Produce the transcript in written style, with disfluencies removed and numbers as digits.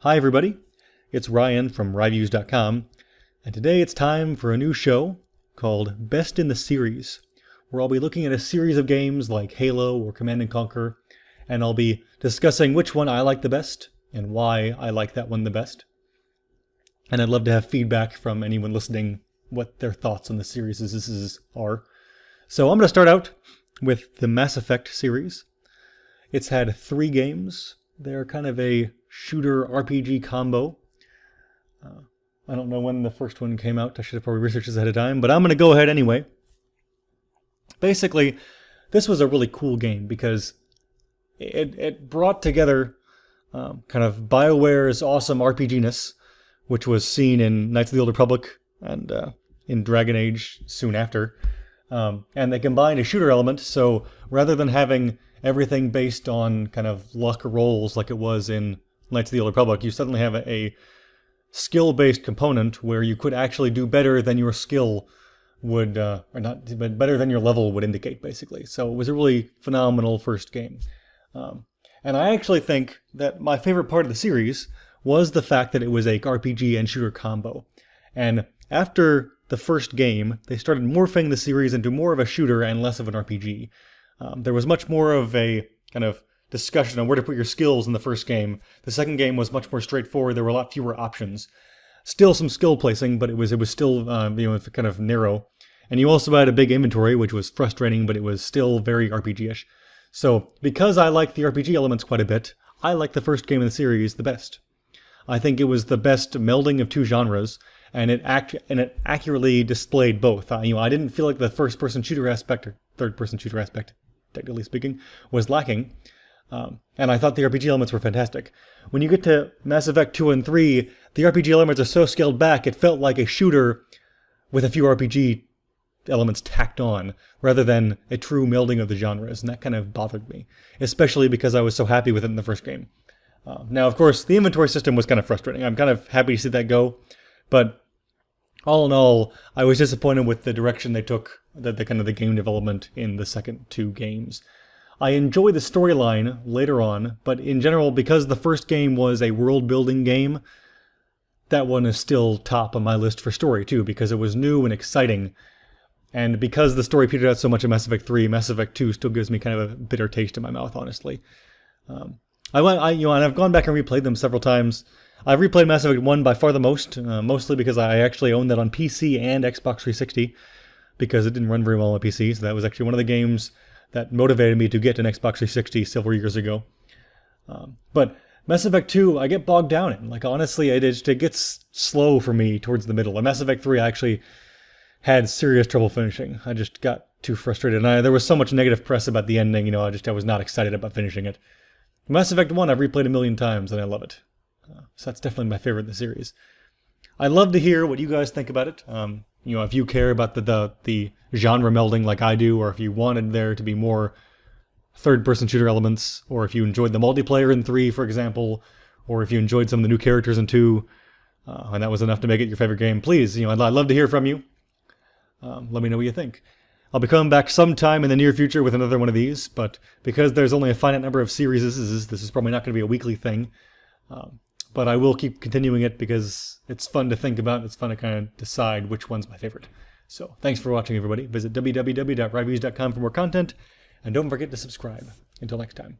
Hi everybody, it's Ryan from Ryviews.com, and today it's time for a new show called Best in the Series, where I'll be looking at a series of games like Halo or Command & Conquer, and I'll be discussing which one I like the best and why I like that one the best. And I'd love to have feedback from anyone listening, what their thoughts on the series are. So I'm going to start out with the Mass Effect series. It's had 3 games. They're kind of a shooter RPG combo. I don't know when the first one came out. I should have probably researched this ahead of time, but I'm going to go ahead anyway. Basically, this was a really cool game because it brought together kind of BioWare's awesome RPG-ness, which was seen in Knights of the Old Republic and in Dragon Age soon after. And they combined a shooter element, so rather than having everything based on kind of luck rolls like it was in Knights of the Old Republic, you suddenly have a skill-based component where you could actually do better than your skill would, or not, but better than your level would indicate, basically. So it was a really phenomenal first game. And I actually think that my favorite part of the series was the fact that it was a RPG and shooter combo. And after the first game, they started morphing the series into more of a shooter and less of an RPG. There was much more of a kind of discussion on where to put your skills in the first game. The second game was much more straightforward. There were a lot fewer options. Still some skill placing, but it was still kind of narrow. And you also had a big inventory, which was frustrating, but it was still very RPG-ish. So because I like the RPG elements quite a bit, I like the first game in the series the best. I think it was the best melding of 2 genres, and it accurately displayed both. I didn't feel like the first-person shooter aspect, or third-person shooter aspect, technically speaking, was lacking. And I thought the RPG elements were fantastic. When you get to Mass Effect 2 and 3, the RPG elements are so scaled back, it felt like a shooter with a few RPG elements tacked on, rather than a true melding of the genres, and that kind of bothered me, especially because I was so happy with it in the first game. Now, of course, the inventory system was kind of frustrating. I'm kind of happy to see that go, but all in all, I was disappointed with the direction they took, the kind of the game development in the second 2 games. I enjoy the storyline later on, but in general, because the first game was a world-building game, that one is still top on my list for story too, because it was new and exciting. And because the story petered out so much in Mass Effect 3, Mass Effect 2 still gives me kind of a bitter taste in my mouth, honestly. And I've gone back and replayed them several times. I've replayed Mass Effect 1 by far the most, mostly because I actually own that on PC and Xbox 360, because it didn't run very well on PC, so that was actually one of the games that motivated me to get an Xbox 360 several years ago. But Mass Effect 2, I get bogged down in. Like, honestly, it gets slow for me towards the middle. And Mass Effect 3, I actually had serious trouble finishing. I just got too frustrated. And there was so much negative press about the ending, I was not excited about finishing it. Mass Effect 1, I've replayed a million times, and I love it. So that's definitely my favorite in the series. I'd love to hear what you guys think about it. If you care about the genre melding like I do, or if you wanted there to be more third-person shooter elements, or if you enjoyed the multiplayer in 3, for example, or if you enjoyed some of the new characters in 2, and that was enough to make it your favorite game, please, I'd love to hear from you. Let me know what you think. I'll be coming back sometime in the near future with another one of these, but because there's only a finite number of series, this is probably not going to be a weekly thing. But I will keep continuing it because it's fun to think about. It's fun to kind of decide which one's my favorite. So thanks for watching, everybody. Visit www.ryviews.com for more content, and don't forget to subscribe. Until next time.